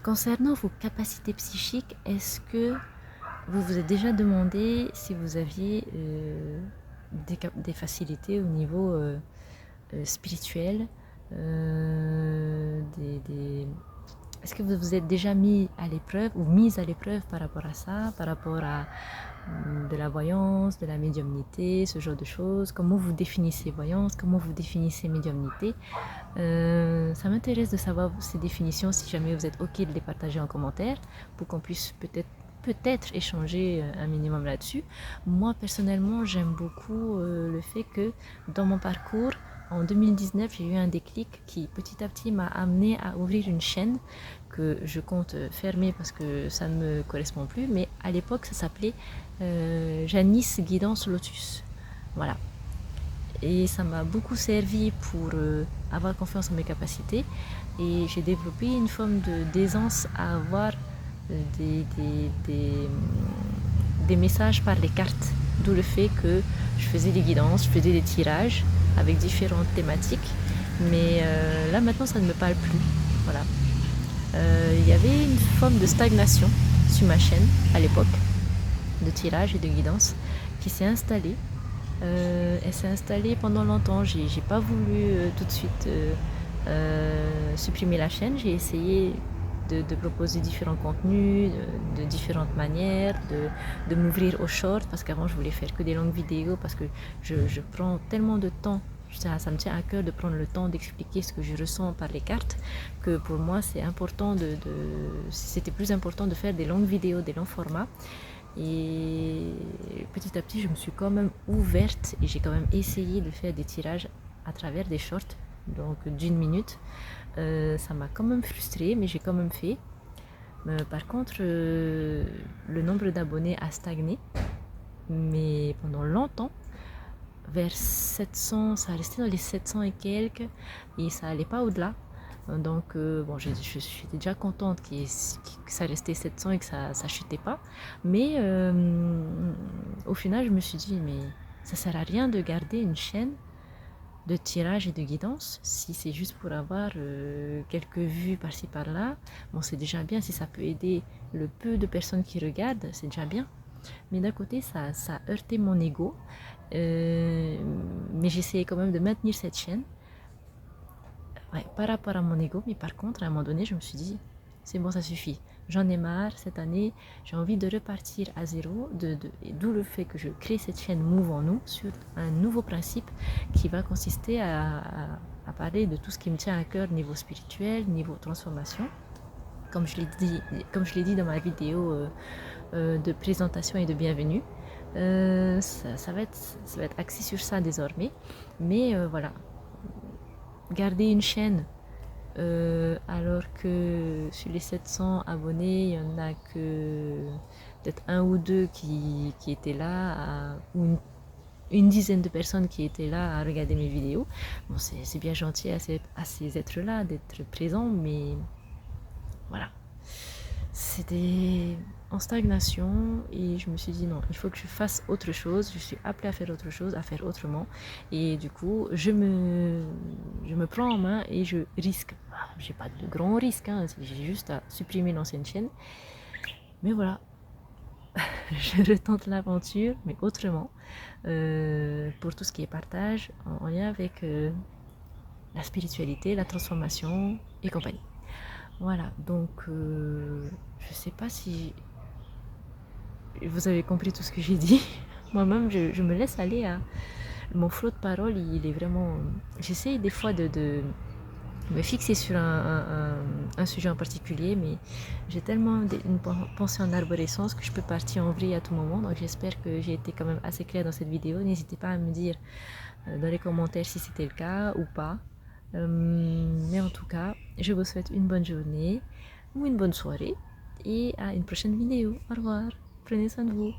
Concernant vos capacités psychiques, est-ce que vous vous êtes déjà demandé si vous aviez des facilités au niveau spirituel Est-ce que vous vous êtes déjà mis à l'épreuve ou mise à l'épreuve par rapport à ça, par rapport à de la voyance, de la médiumnité, ce genre de choses? Comment vous définissez voyance? Comment vous définissez médiumnité? Ça m'intéresse de savoir ces définitions, si jamais vous êtes OK de les partager en commentaire, pour qu'on puisse peut-être échanger un minimum là-dessus. Moi, personnellement, j'aime beaucoup le fait que dans mon parcours, en 2019, j'ai eu un déclic qui petit à petit m'a amené à ouvrir une chaîne que je compte fermer parce que ça ne me correspond plus, mais à l'époque, ça s'appelait Janice Guidance Lotus. Voilà. Et ça m'a beaucoup servi pour avoir confiance en mes capacités, et j'ai développé une forme d'aisance à avoir des, des, des, des messages par les cartes, d'où le fait que je faisais des guidances, je faisais des tirages avec différentes thématiques, mais là maintenant ça ne me parle plus. Voilà. Il y avait une forme de stagnation sur ma chaîne à l'époque, de tirage et de guidance, qui s'est installée. Elle s'est installée pendant longtemps. J'ai pas voulu tout de suite supprimer la chaîne. J'ai essayé de proposer différents contenus, de différentes manières, de m'ouvrir aux shorts, parce qu'avant je voulais faire que des longues vidéos, parce que je prends tellement de temps. Ça me tient à cœur de prendre le temps d'expliquer ce que je ressens par les cartes, que pour moi c'est important c'était plus important de faire des longues vidéos, des longs formats. Et petit à petit, je me suis quand même ouverte et j'ai quand même essayé de faire des tirages à travers des shorts, donc d'une minute. Ça m'a quand même frustrée, mais j'ai quand même fait. Par contre, le nombre d'abonnés a stagné, mais pendant longtemps, vers 700, ça restait dans les 700 et quelques, et ça allait pas au-delà. Donc, bon, je suis déjà contente que ça restait 700 et que ça ne chutait pas. Mais au final, je me suis dit, mais ça sert à rien de garder une chaîne de tirage et de guidance si c'est juste pour avoir quelques vues par-ci par-là. Bon, c'est déjà bien. Si ça peut aider le peu de personnes qui regardent, c'est déjà bien. Mais d'un côté, ça a heurté mon ego. Mais j'essayais quand même de maintenir cette chaîne. Ouais, par rapport à mon ego, mais par contre, à un moment donné, je me suis dit, c'est bon, ça suffit. J'en ai marre, cette année, j'ai envie de repartir à zéro, et d'où le fait que je crée cette chaîne Move en nous sur un nouveau principe qui va consister à parler de tout ce qui me tient à cœur niveau spirituel, niveau transformation. Comme je l'ai dit dans ma vidéo de présentation et de bienvenue, ça va être axé sur ça désormais. Mais voilà, garder une chaîne alors que sur les 700 abonnés, il n'y en a que peut-être un ou deux qui étaient là, ou une dizaine de personnes qui étaient là à regarder mes vidéos. Bon, c'est bien gentil à ces êtres-là d'être présents, mais voilà. C'était en stagnation et je me suis dit non, il faut que je fasse autre chose, je suis appelée à faire autre chose, à faire autrement, et du coup je me prends en main et je risque. J'ai pas de grands risques, hein, j'ai juste à supprimer l'ancienne chaîne, mais voilà, je retente l'aventure, mais autrement, pour tout ce qui est partage en lien avec la spiritualité, la transformation et compagnie. Voilà, donc je sais pas si vous avez compris tout ce que j'ai dit. Moi-même, je me laisse aller à... Mon flot de paroles, il est vraiment... J'essaye des fois de me fixer sur un sujet en particulier, mais j'ai tellement une pensée en arborescence que je peux partir en vrille à tout moment. Donc j'espère que j'ai été quand même assez claire dans cette vidéo. N'hésitez pas à me dire dans les commentaires si c'était le cas ou pas. Mais en tout cas, je vous souhaite une bonne journée ou une bonne soirée et à une prochaine vidéo. Au revoir, prenez soin de vous.